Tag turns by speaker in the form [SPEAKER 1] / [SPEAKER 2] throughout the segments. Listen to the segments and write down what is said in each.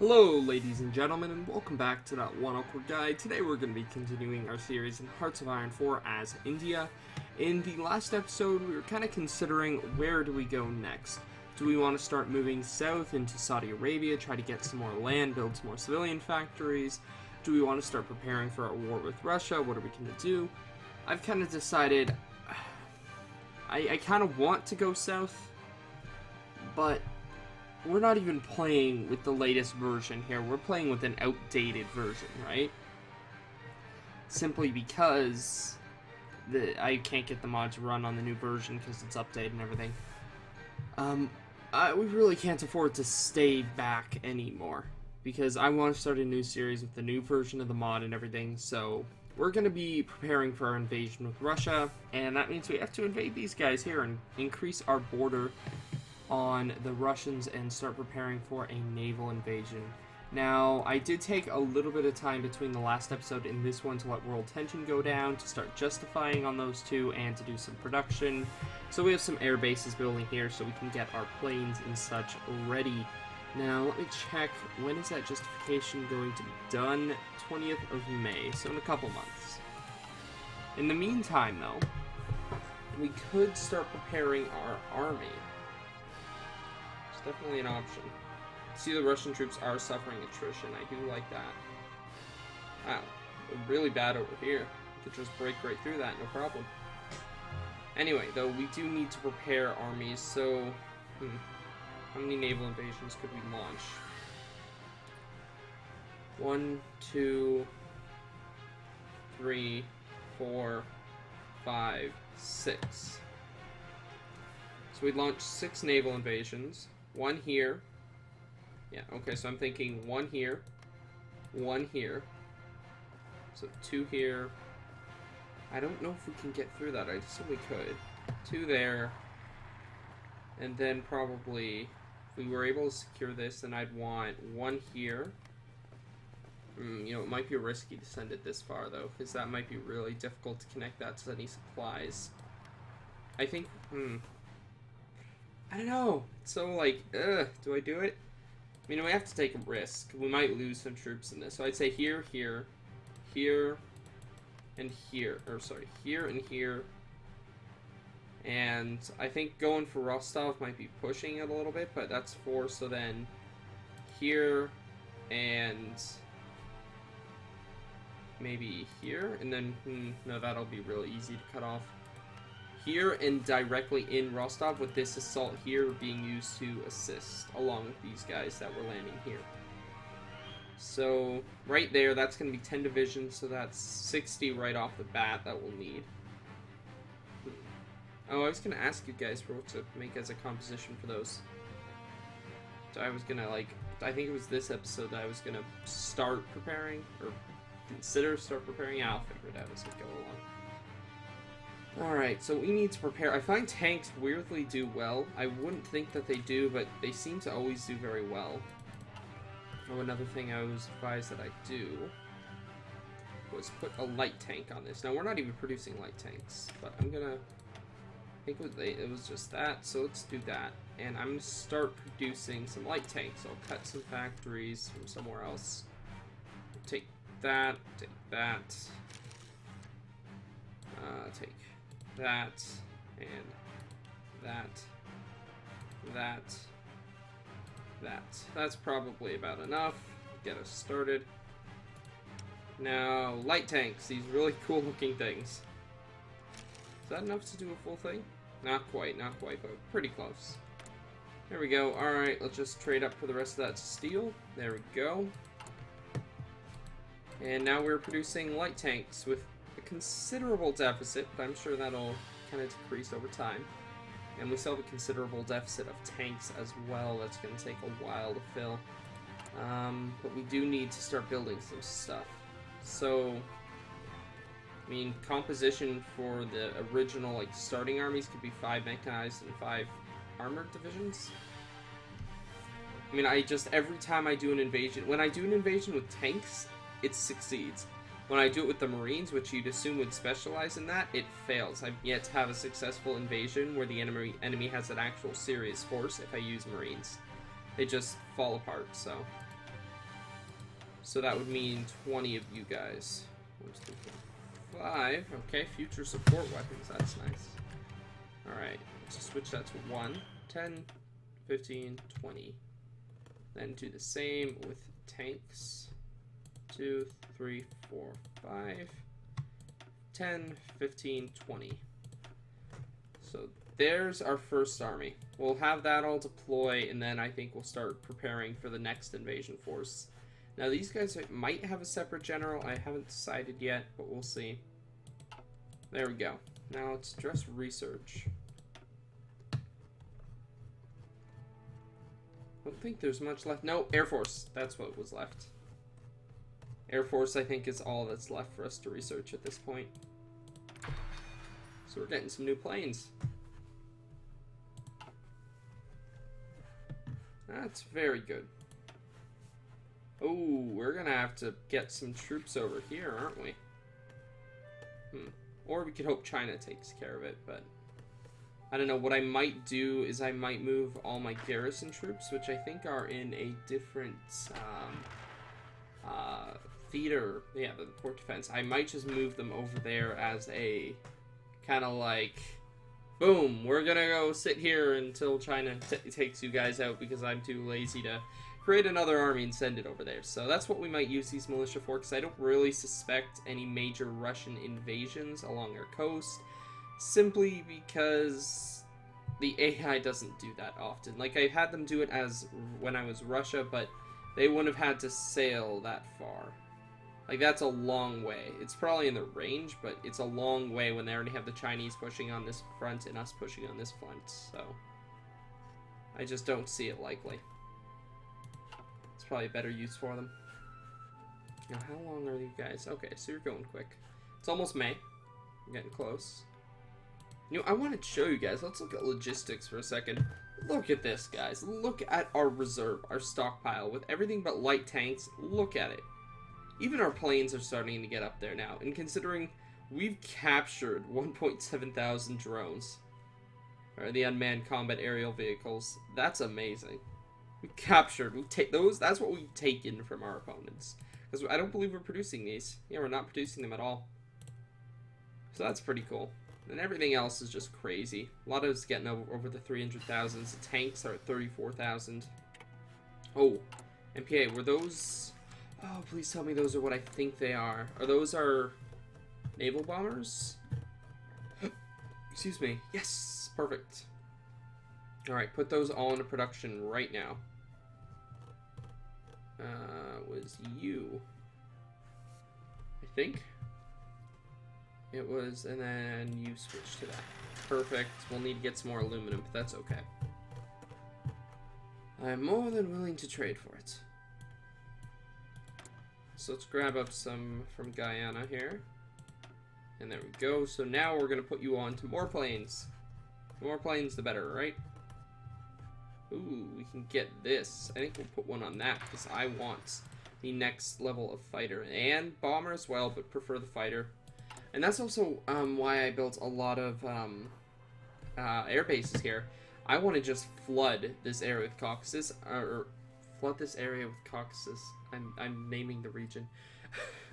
[SPEAKER 1] Hello ladies and gentlemen, and welcome back to That One Awkward Guide. Today we're going to be continuing our series in Hearts of Iron 4 as India. In the last episode, we were kind of considering where do we go next. Do we want to start moving south into Saudi Arabia, try to get some more land, build some more civilian factories? Do we want to start preparing for a war with Russia? What are we going to do? I've kind of decided I kind of want to go south, but we're not even playing with the latest version here. We're playing with an outdated version, right? Simply because I can't get the mod to run on the new version because it's updated and everything. We really can't afford to stay back anymore because I want to start a new series with the new version of the mod and everything. So we're going to be preparing for our invasion with Russia, and that means we have to invade these guys here and increase our border on the Russians and start preparing for a naval invasion. Now, I did take a little bit of time between the last episode and this one to let world tension go down, to start justifying on those two, and to do some production. So we have some air bases building here so we can get our planes and such ready. Now, let me check, when is that justification going to be done? 20th of May, so in a couple months. In the meantime, though, we could start preparing our army. Definitely an option. See, the Russian troops are suffering attrition. I do like that. Wow, really bad over here. Could just break right through that, no problem. Anyway, though, we do need to prepare armies, so how many naval invasions could we launch? 1, 2, 3, 4, 5, 6. So we'd launch 6 naval invasions. 1 here. Yeah, okay, so I'm thinking 1 here. 1 here. So 2 here. I don't know if we can get through that. I assume we could. 2 there. And then probably, if we were able to secure this, then I'd want 1 here. You know, it might be risky to send it this far, though, because that might be really difficult to connect that to any supplies. I think, I don't know. So, like, do I do it? I mean, we have to take a risk. We might lose some troops in this. So I'd say here, here, here, and here. Or, sorry, here and here. And I think going for Rostov might be pushing it a little bit, but that's 4. So then here and maybe here. And then, no, that'll be really easy to cut off. Here and directly in Rostov, with this assault here being used to assist along with these guys that were landing here. So right there, that's going to be 10 divisions, so that's 60 right off the bat that we'll need. Oh, I was going to ask you guys for what to make as a composition for those. So I was going to, like, I think it was this episode that I was going to start preparing, or consider start preparing. Yeah, I'll figure it out as we go along. Alright, so we need to prepare. I find tanks weirdly do well. I wouldn't think that they do, but they seem to always do very well. Oh, another thing I was advised that I do was put a light tank on this. Now, we're not even producing light tanks, but I'm gonna... I think it was just that, so let's do that. And I'm gonna start producing some light tanks. I'll cut some factories from somewhere else. Take that, take that. Take that, and that, that. That's probably about enough to get us started. Now, light tanks, these really cool looking things. Is that enough to do a full thing? Not quite, but pretty close. There we go. Alright, let's just trade up for the rest of that steel. There we go. And now we're producing light tanks with a considerable deficit, but I'm sure that'll kind of decrease over time. And we still have a considerable deficit of tanks as well. That's going to take a while to fill. But we do need to start building some stuff. So, I mean, composition for the original, like, starting armies could be 5 mechanized and 5 armored divisions. I mean, every time I do an invasion, when I do an invasion with tanks, it succeeds. When I do it with the Marines, which you'd assume would specialize in that, it fails. I've yet to have a successful invasion where the enemy has an actual serious force if I use Marines. They just fall apart, so... So that would mean 20 of you guys. 1, 2, 3, 4, 5. Okay, future support weapons. That's nice. Alright, let's switch that to 1. 10, 15, 20. Then do the same with tanks. 2, 3, 4, 5. 10, 15, 20. So there's our first army. We'll have that all deploy, and then I think we'll start preparing for the next invasion force. Now these guys might have a separate general. I haven't decided yet, but we'll see. There we go. Now let's just research. I don't think there's much left. No, Air Force. That's what was left. Air Force, I think, is all that's left for us to research at this point. So we're getting some new planes. That's very good. Oh, we're gonna have to get some troops over here, aren't we? Or we could hope China takes care of it, but I don't know. What I might do is I might move all my garrison troops, which I think are in a different theater. Yeah, the port defense. I might just move them over there as a kind of like, boom, we're gonna go sit here until China takes you guys out because I'm too lazy to create another army and send it over there. So that's what we might use these militia for, because I don't really suspect any major Russian invasions along our coast, simply because the AI doesn't do that often. Like, I had them do it as when I was Russia, but they wouldn't have had to sail that far. Like, that's a long way. It's probably in the range, but it's a long way when they already have the Chinese pushing on this front and us pushing on this front, so I just don't see it likely. It's probably a better use for them. Now, how long are you guys? Okay, so you're going quick. It's almost May. I'm getting close. You know, I want to show you guys. Let's look at logistics for a second. Look at this, guys. Look at our reserve, our stockpile, with everything but light tanks. Look at it. Even our planes are starting to get up there now. And considering we've captured 1.7 thousand drones, or the unmanned combat aerial vehicles, that's amazing. We captured, we take those, that's what we've taken from our opponents. Because I don't believe we're producing these. Yeah, we're not producing them at all. So that's pretty cool. And everything else is just crazy. A lot of it's getting over the 300,000. The tanks are at 34,000. Oh, MPA, were those... Oh, please tell me those are what I think they are. Are those our naval bombers? Excuse me. Yes, perfect. Alright, put those all into production right now. Was you. I think. It was, and then you switch to that. Perfect. We'll need to get some more aluminum, but that's okay. I'm more than willing to trade for it. So let's grab up some from Guyana here. And there we go. So now we're going to put you on to more planes. The more planes, the better, right? Ooh, we can get this. I think we'll put one on that because I want the next level of fighter. And bomber as well, but prefer the fighter. And that's also why I built a lot of air bases here. I want to just flood this area with Caucasus, or flood this area with Caucasus. I'm naming the region.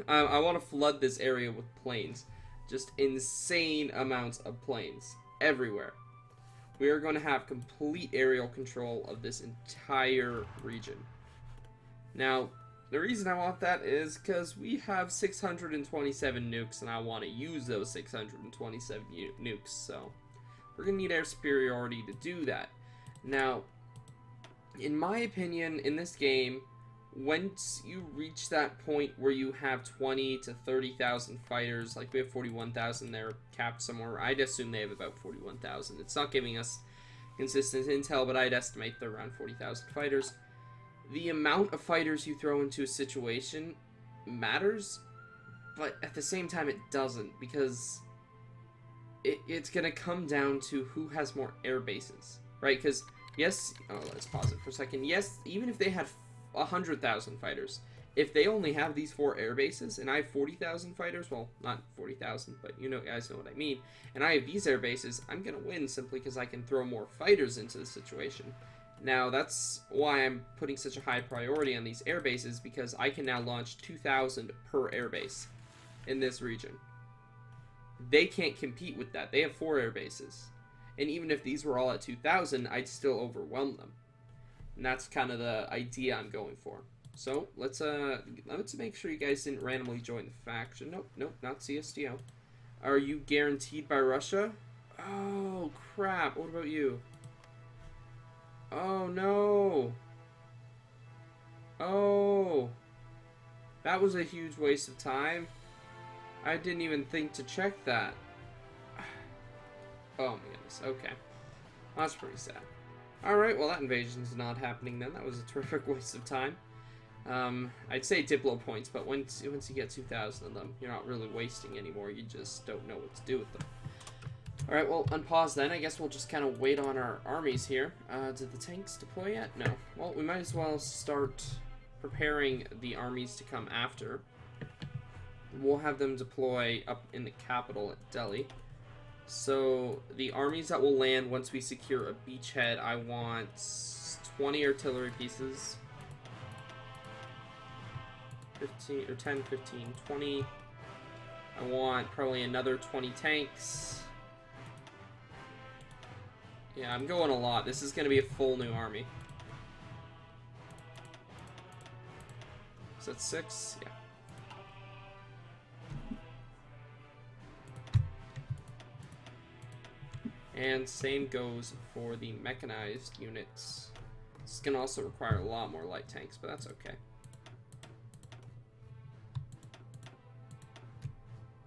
[SPEAKER 1] I want to flood this area with planes. Just insane amounts of planes everywhere. We are going to have complete aerial control of this entire region. Now, the reason I want that is because we have 627 nukes, and I want to use those 627 nukes, so we're going to need air superiority to do that. Now, in my opinion, in this game, once you reach that point where you have 20 to 30,000 fighters, like we have 41,000 there capped somewhere, I'd assume they have about 41,000. It's not giving us consistent intel, but I'd estimate they're around 40,000 fighters. The amount of fighters you throw into a situation matters, but at the same time it doesn't, because it's going to come down to who has more air bases, right? Because, yes, oh, let's pause it for a second. Yes, even if they had 100,000 fighters, if they only have these 4 air bases, and I have 40,000 fighters, well, not 40,000, but you know, guys know what I mean, and I have these air bases, I'm going to win simply because I can throw more fighters into the situation. Now, that's why I'm putting such a high priority on these air bases, because I can now launch 2,000 per air base in this region. They can't compete with that. They have 4 air bases. And even if these were all at 2,000, I'd still overwhelm them. And that's kind of the idea I'm going for. So, let's make sure you guys didn't randomly join the faction. Nope, not CSTO. Are you guaranteed by Russia? Oh, crap. What about you? Oh, no. Oh. That was a huge waste of time. I didn't even think to check that. Oh, my goodness. Okay. That's pretty sad. Alright, well, that invasion's not happening then. That was a terrific waste of time. I'd say Diplo points, but once you get 2,000 of them, you're not really wasting anymore. You just don't know what to do with them. Alright, well, unpause then. I guess we'll just kind of wait on our armies here. Did the tanks deploy yet? No. Well, we might as well start preparing the armies to come after. We'll have them deploy up in the capital at Delhi. So, the armies that will land once we secure a beachhead, I want 20 artillery pieces. 15, or 10, 15, 20. I want probably another 20 tanks. Yeah, I'm going a lot. This is going to be a full new army. Is that 6? Yeah. And same goes for the mechanized units. This is going to also require a lot more light tanks, but that's okay.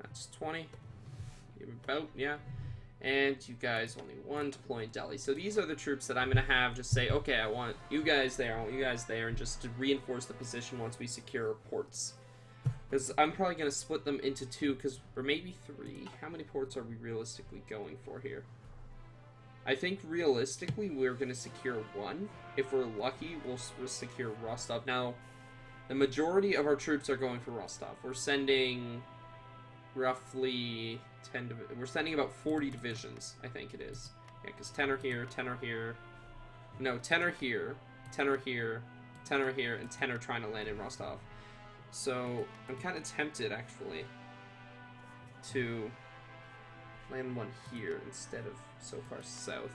[SPEAKER 1] That's 20. About, yeah. And you guys only one deploy in Delhi. So these are the troops that I'm going to have just say, okay, I want you guys there, I want you guys there, and just to reinforce the position once we secure ports. Because I'm probably going to split them into 2, or maybe 3. How many ports are we realistically going for here? I think realistically we're going to secure 1. If we're lucky, we'll secure Rostov. Now, the majority of our troops are going for Rostov. We're sending roughly 10, we're sending about 40 divisions, I think it is. Yeah, because 10 are here, 10 are here. No, 10 are here, 10 are here, 10 are here, and 10 are trying to land in Rostov. So, I'm kind of tempted, actually, to land one here instead of so far south.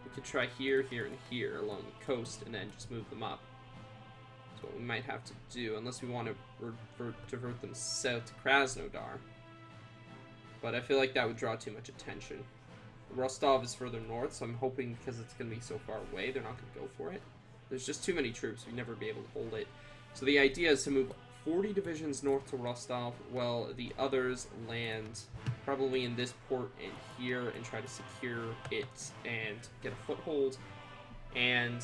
[SPEAKER 1] We could try here, here, and here along the coast, and then just move them up. That's what we might have to do, unless we want to divert them south to Krasnodar. But I feel like that would draw too much attention. Rostov is further north, so I'm hoping because it's going to be so far away, they're not going to go for it. There's just too many troops, we'd never be able to hold it. So the idea is to move 40 divisions north to Rostov, while the others land probably in this port and here and try to secure it and get a foothold. And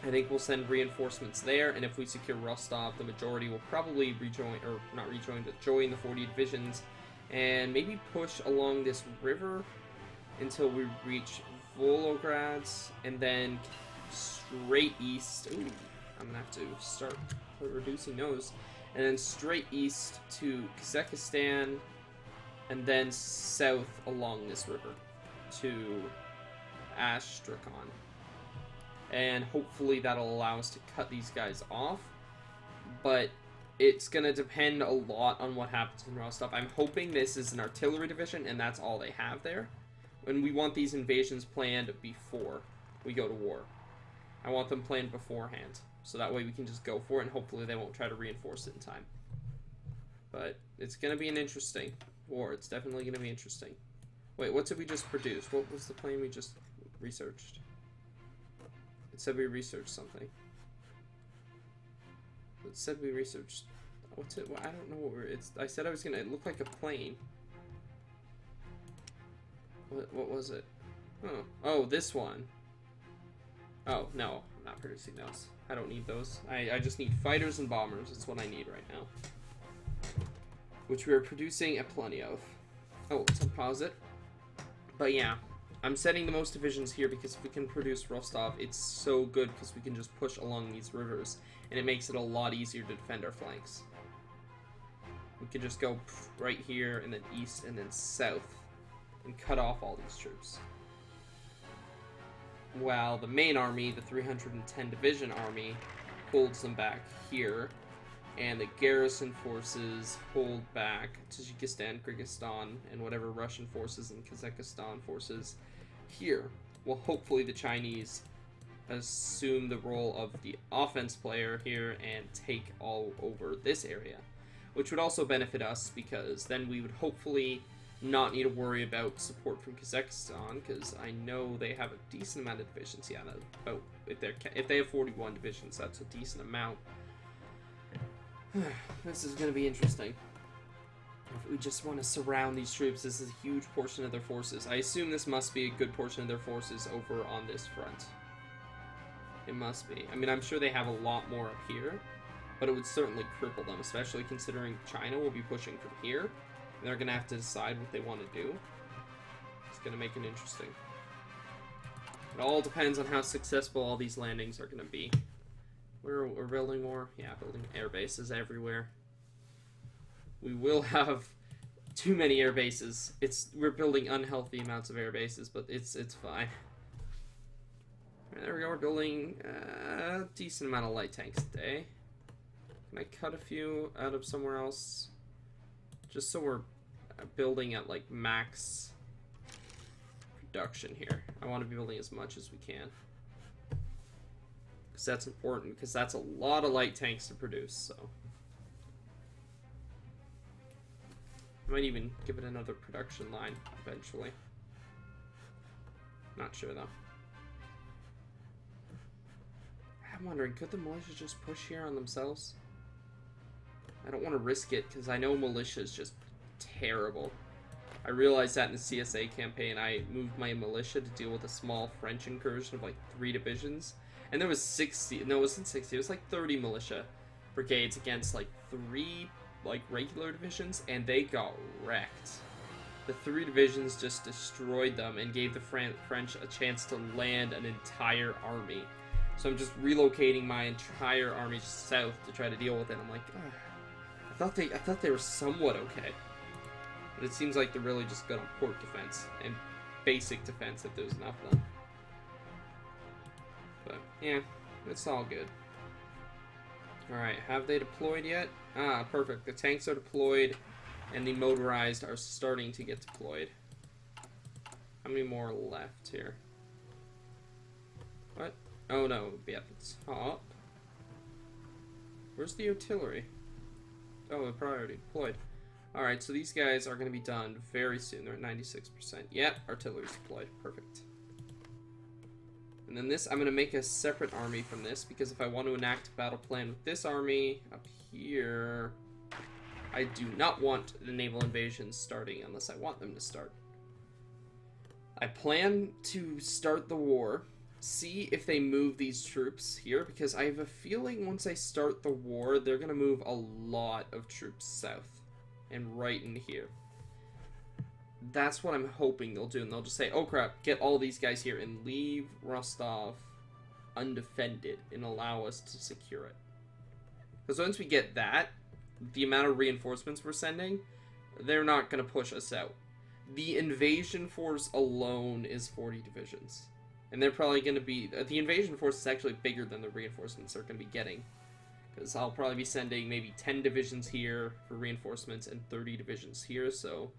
[SPEAKER 1] I think we'll send reinforcements there, and if we secure Rostov, the majority will probably rejoin, or not rejoin, but join the 40 divisions, and maybe push along this river until we reach Volgograd, and then straight east. Ooh, I'm gonna have to start reducing those, and then straight east to Kazakhstan, and then south along this river to Astrakhan. And hopefully that'll allow us to cut these guys off, but it's going to depend a lot on what happens in Rostov. I'm hoping this is an artillery division and that's all they have there. And we want these invasions planned before we go to war. I want them planned beforehand, so that way we can just go for it and hopefully they won't try to reinforce it in time. But it's going to be an interesting war. It's definitely going to be interesting. Wait, what did we just produce? What was the plane we just researched? It said we researched something. It said we researched. What's it? Well, I don't know what we're. It's. I said I was gonna. It looked like a plane. What was it? Oh, this one. Oh no, I'm not producing those. I don't need those. I just need fighters and bombers. That's what I need right now. Which we are producing a plenty of. Oh, let's unpause it. But yeah. I'm setting the most divisions here because if we can produce Rostov, it's so good because we can just push along these rivers, and it makes it a lot easier to defend our flanks. We could just go right here, and then east, and then south, and cut off all these troops. while the main army, the 310 Division Army, holds them back here, and the garrison forces hold back Tajikistan, Kyrgyzstan, and whatever Russian forces and Kazakhstan forces here. Well, hopefully the Chinese assume the role of the offense player here and take all over this area, which would also benefit us because then we would hopefully not need to worry about support from Kazakhstan, because I know they have a decent amount of divisions. Yeah, about if they have 41 divisions, that's a decent amount. This is going to be interesting. If we just want to surround these troops, this is a huge portion of their forces. I assume this must be a good portion of their forces over on this front. It must be. I mean, I'm sure they have a lot more up here, but it would certainly cripple them, especially considering China will be pushing from here. And they're going to have to decide what they want to do. It's going to make it interesting. It all depends on how successful all these landings are going to be. We're building more? Yeah, building air bases everywhere. We will have too many air bases. We're building unhealthy amounts of air bases, but it's fine. Right, there we go. We're building a decent amount of light tanks today. Can I cut a few out of somewhere else? Just so we're building at like max production here. I want to be building as much as we can. Because that's important, because that's a lot of light tanks to produce, so. I might even give it another production line eventually. Not sure though. I'm wondering, could the militia just push here on themselves? I don't want to risk it, because I know militia is just terrible. I realized that in the CSA campaign, I moved my militia to deal with a small French incursion of like 3 divisions. And there was 60, no, it wasn't 60, it was like 30 militia brigades against like 3 like regular divisions, and they got wrecked. The 3 divisions just destroyed them and gave the French a chance to land an entire army. So I'm just relocating my entire army south to try to deal with it. I'm like, oh, I thought they were somewhat okay. But it seems like they're really just good on port defense and basic defense if there's enough of them. But yeah, it's all good. Alright, have they deployed yet? Ah, perfect. The tanks are deployed and the motorized are starting to get deployed. How many more are left here? What? Oh no, it'll be at the top. Where's the artillery? Oh, they're probably already deployed. Alright, so these guys are going to be done very soon. They're at 96%. Yep, artillery's deployed. Perfect. And then this, I'm going to make a separate army from this, because if I want to enact a battle plan with this army up here, I do not want the naval invasions starting unless I want them to start. I plan to start the war, see if they move these troops here, because I have a feeling once I start the war, they're going to move a lot of troops south and right in here. That's what I'm hoping they'll do, and they'll just say, oh crap, get all these guys here and leave Rostov undefended and allow us to secure it. Because once we get that, the amount of reinforcements we're sending, they're not going to push us out. The invasion force alone is 40 divisions. And they're probably going to be... the invasion force is actually bigger than the reinforcements they're going to be getting. Because I'll probably be sending maybe 10 divisions here for reinforcements and 30 divisions here, so...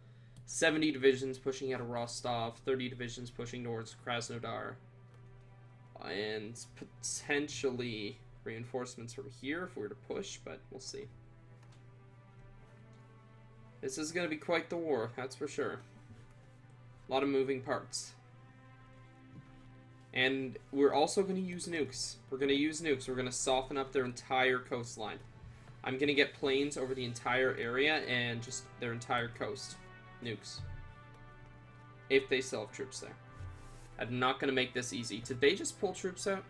[SPEAKER 1] 70 divisions pushing out of Rostov, 30 divisions pushing towards Krasnodar, and potentially reinforcements from here if we were to push, but we'll see. This is going to be quite the war, that's for sure. A lot of moving parts. And we're also going to use nukes. We're going to soften up their entire coastline. I'm going to get planes over the entire area and just their entire coast. Nukes. If they still have troops there. I'm not going to make this easy. Did they just pull troops out?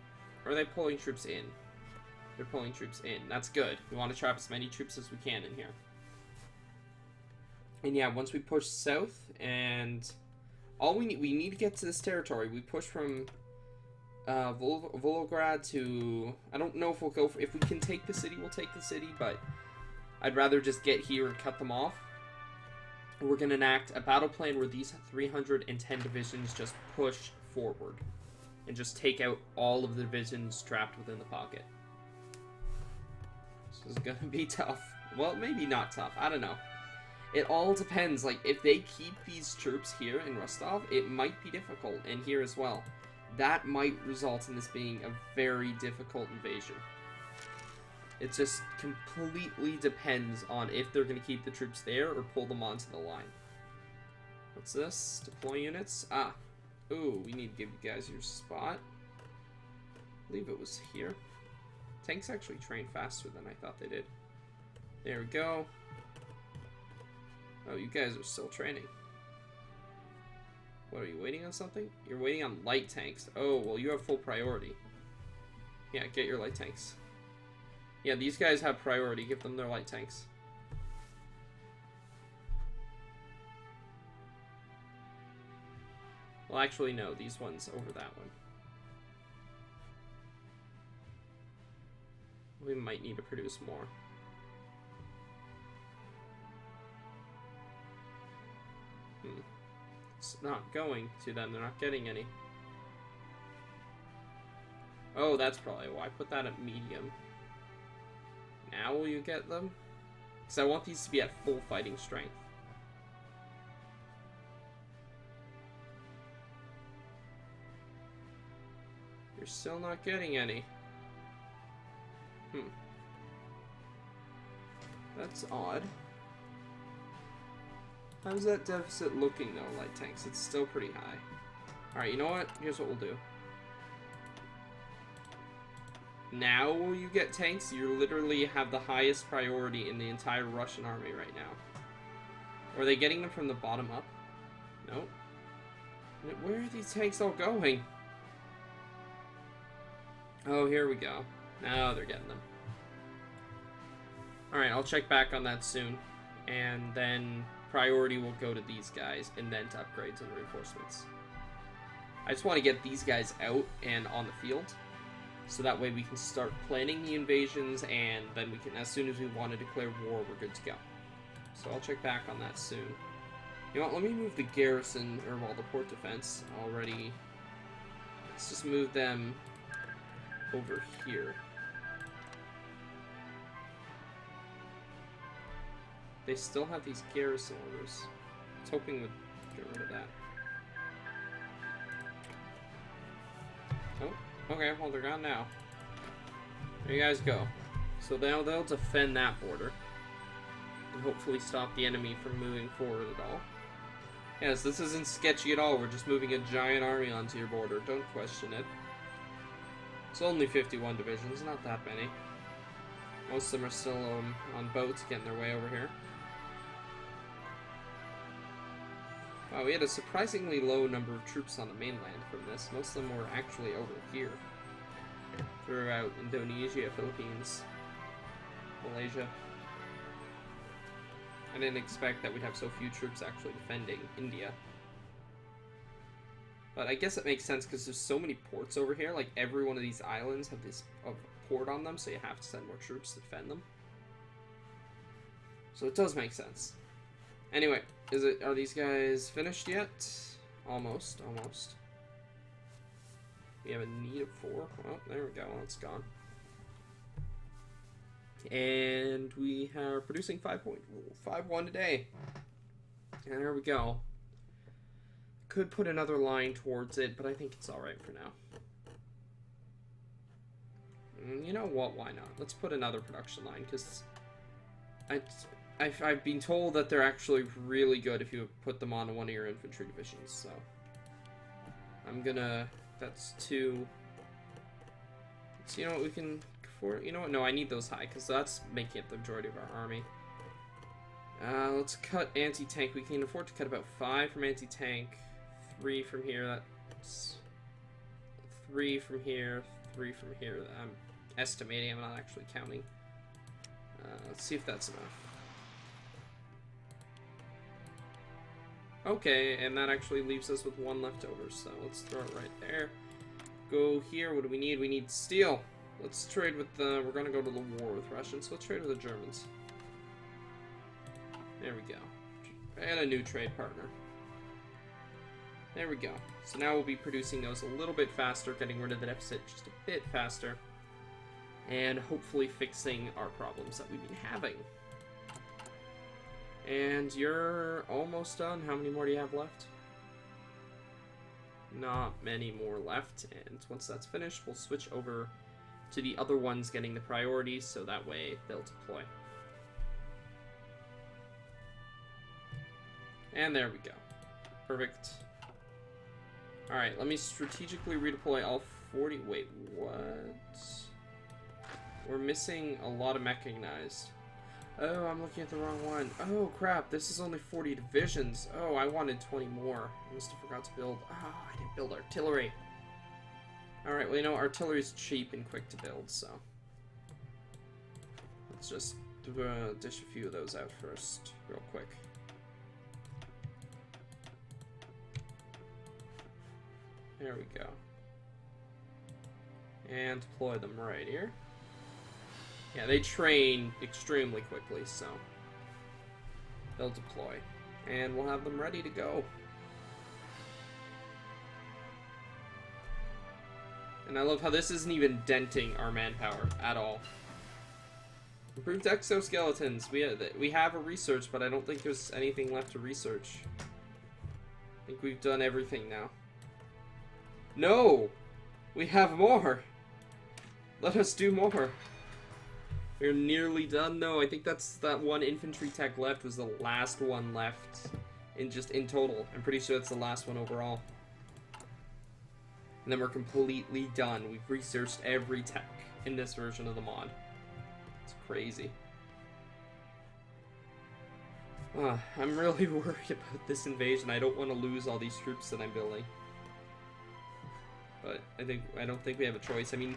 [SPEAKER 1] Or are they pulling troops in? They're pulling troops in. That's good. We want to trap as many troops as we can in here. And yeah, once we push south, and all we need to get to this territory. We push from Volgograd to... I don't know if we'll go for... If we can take the city, we'll take the city, but I'd rather just get here and cut them off. We're going to enact a battle plan where these 310 divisions just push forward. and just take out all of the divisions trapped within the pocket. This is gonna be tough. Well, maybe not tough. I don't know. It all depends. Like, if they keep these troops here in Rostov, it might be difficult, and here as well. That might result in this being a very difficult invasion. It just completely depends on if they're going to keep the troops there or pull them onto the line. What's this? Deploy units? Ah. Ooh, we need to give you guys your spot. I believe it was here. Tanks actually train faster than I thought they did. There we go. Oh, you guys are still training. What, are you waiting on something? You're waiting on light tanks. Oh, well, you have full priority. Yeah, get your light tanks. Yeah, these guys have priority. Give them their light tanks. Well, actually, no. These ones over that one. We might need to produce more. It's not going to them. They're not getting any. Oh, that's probably why. Put that at medium. Now will you get them? Because I want these to be at full fighting strength. You're still not getting any. That's odd. How's that deficit looking though, light tanks? It's still pretty high. Alright, you know what? Here's what we'll do. Now will you get tanks? You literally have the highest priority in the entire Russian army right now. Or are they getting them from the bottom up? Nope. Where are these tanks all going? Oh, here we go. Now they're getting them. Alright, I'll check back on that soon. And then priority will go to these guys, and then to upgrades and reinforcements. I just want to get these guys out and on the field, so that way we can start planning the invasions, and then we can, as soon as we want to declare war, we're good to go. So I'll check back on that soon. You know what, let me move the garrison, or well, the port defense already. Let's just move them over here. They still have these garrison orders. I was hoping we'd get rid of that. Oh, okay, well they're gone now. There you guys go. So now they'll defend that border. And hopefully stop the enemy from moving forward at all. Yes, this isn't sketchy at all. We're just moving a giant army onto your border. Don't question it. It's only 51 divisions, not that many. Most of them are still on boats getting their way over here. Wow, we had a surprisingly low number of troops on the mainland from this. Most of them were actually over here. Throughout Indonesia, Philippines, Malaysia. I didn't expect that we'd have so few troops actually defending India. But I guess it makes sense because there's so many ports over here. Like, every one of these islands have this port on them, so you have to send more troops to defend them. So it does make sense. Anyway, are these guys finished yet? Almost, almost. We have a need of 4. Well, there we go. Well, it's gone. And we are producing 5.51 today. And there we go. Could put another line towards it, but I think it's alright for now. You know what? Why not? Let's put another production line, because I've been told that they're actually really good if you put them on one of your infantry divisions, so I'm gonna... That's 2. So you know what we can... You know what? No, I need those high, because that's making up the majority of our army. Let's cut anti-tank. We can afford to cut about 5 from anti-tank, 3 from here, that's 3 from here, 3 from here. I'm estimating, I'm not actually counting. Let's see if that's enough. Okay, and that actually leaves us with 1 left over, so let's throw it right there. Go here, what do we need? We need steel. Let's trade with the... We're going to go to the war with Russians, so let's trade with the Germans. There we go. And a new trade partner. There we go. So now we'll be producing those a little bit faster, getting rid of the deficit just a bit faster, and hopefully fixing our problems that we've been having. And you're almost done. How many more do you have left? Not many more left, and once that's finished, we'll switch over to the other ones getting the priority, so that way they'll deploy. And there we go. Perfect. Alright, let me strategically redeploy all 40... Wait, what? We're missing a lot of mechanized. Oh, I'm looking at the wrong one. Oh, crap, this is only 40 divisions. Oh, I wanted 20 more. I must have forgot to build... Oh, I didn't build artillery. Alright, well, you know, artillery's cheap and quick to build, so... Let's just dish a few of those out first, real quick. There we go. And deploy them right here. Yeah, they train extremely quickly, so they'll deploy. And we'll have them ready to go. And I love how this isn't even denting our manpower at all. Improved exoskeletons. We have a research, but I don't think there's anything left to research. I think we've done everything now. No! We have more! Let us do more. We're nearly done. No, I think that's that one infantry tech left was the last one left in total. I'm pretty sure it's the last one overall. And then we're completely done. We've researched every tech in this version of the mod. It's crazy. I'm really worried about this invasion. I don't want to lose all these troops that I'm building. But I don't think we have a choice. I mean,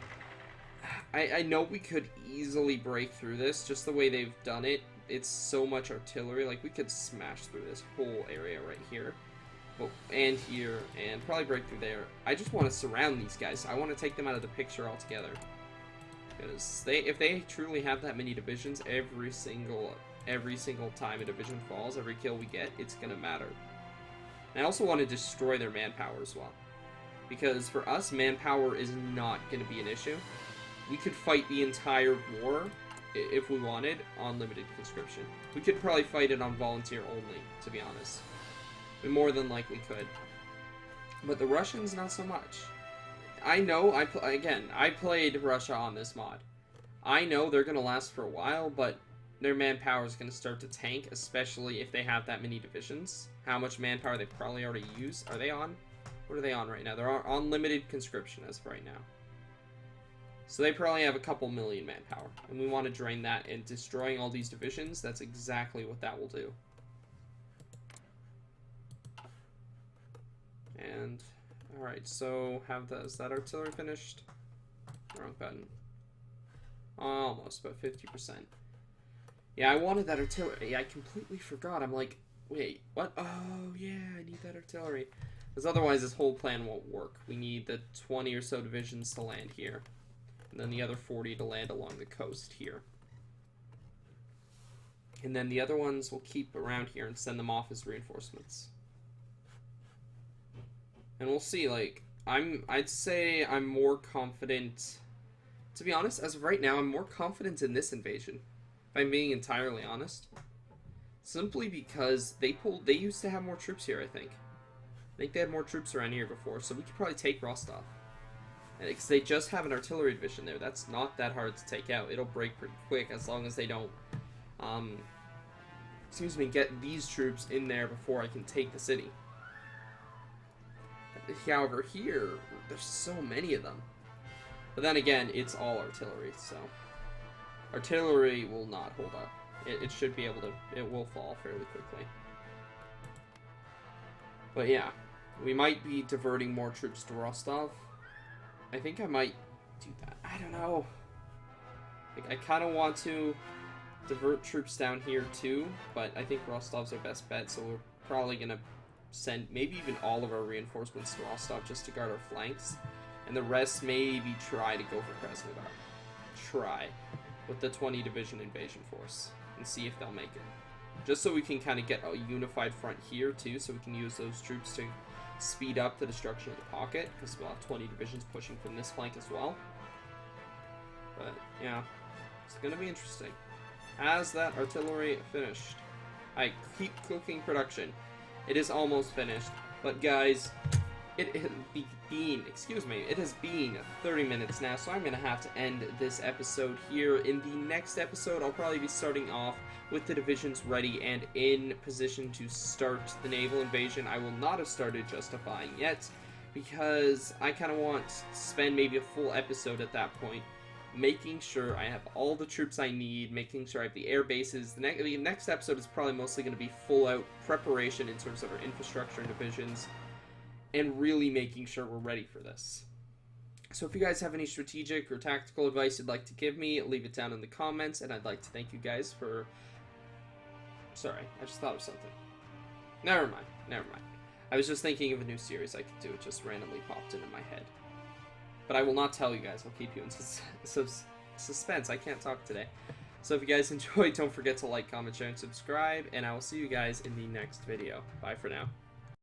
[SPEAKER 1] I know we could easily break through this, just the way they've done it. It's so much artillery, like we could smash through this whole area right here. And here, and probably break through there. I just want to surround these guys. I want to take them out of the picture altogether. Because if they truly have that many divisions, every single time a division falls, every kill we get, it's gonna matter. And I also want to destroy their manpower as well. Because for us, manpower is not going to be an issue. We could fight the entire war, if we wanted, on limited conscription. We could probably fight it on volunteer only, to be honest. We more than likely could. But the Russians, not so much. I know, I played Russia on this mod. I know they're going to last for a while, but their manpower is going to start to tank, especially if they have that many divisions. How much manpower they probably already used. Are they on? What are they on right now? They're on limited conscription as of right now. So they probably have a couple million manpower. And we want to drain that, and destroying all these divisions, that's exactly what that will do. And, alright, so is that artillery finished? Wrong button. Almost, about 50%. Yeah, I wanted that artillery. I completely forgot. I'm like, wait, what? Oh, yeah, I need that artillery. Because otherwise this whole plan won't work. We need the 20 or so divisions to land here. And then the other 40 to land along the coast here. And then the other ones we'll keep around here and send them off as reinforcements. And we'll see, like, I'd say I'm more confident... To be honest, as of right now, I'm more confident in this invasion. If I'm being entirely honest. Simply because they used to have more troops here, I think. I think they had more troops around here before, so we could probably take Rostov. And because they just have an artillery division there, that's not that hard to take out. It'll break pretty quick as long as they don't, get these troops in there before I can take the city. However, here, there's so many of them. But then again, it's all artillery, so artillery will not hold up. It should be able to, it will fall fairly quickly. But yeah. We might be diverting more troops to Rostov. I think I might do that. I don't know. Like, I kind of want to divert troops down here too, but I think Rostov's our best bet, so we're probably going to send maybe even all of our reinforcements to Rostov just to guard our flanks. And the rest maybe try to go for Krasnodar. Try. With the 20 division invasion force. And see if they'll make it. Just so we can kind of get a unified front here too, so we can use those troops to speed up the destruction of the pocket, because we'll have 20 divisions pushing from this flank as well. But, yeah, it's going to be interesting. Has that artillery finished? I keep cooking production. It is almost finished. But, guys, it has been 30 minutes now, so I'm going to have to end this episode here. In the next episode, I'll probably be starting off with the divisions ready and in position to start the naval invasion. I will not have started justifying yet, because I kind of want to spend maybe a full episode at that point, making sure I have all the troops I need, making sure I have the air bases. The next episode is probably mostly going to be full-out preparation in terms of our infrastructure and divisions, and really making sure we're ready for this. So if you guys have any strategic or tactical advice you'd like to give me, leave it down in the comments, and I'd like to thank you guys for... Sorry, I just thought of something. Never mind. I was just thinking of a new series I could do. It just randomly popped into my head. But I will not tell you guys. I'll keep you in suspense. I can't talk today. So if you guys enjoyed, don't forget to like, comment, share, and subscribe, and I will see you guys in the next video. Bye for now.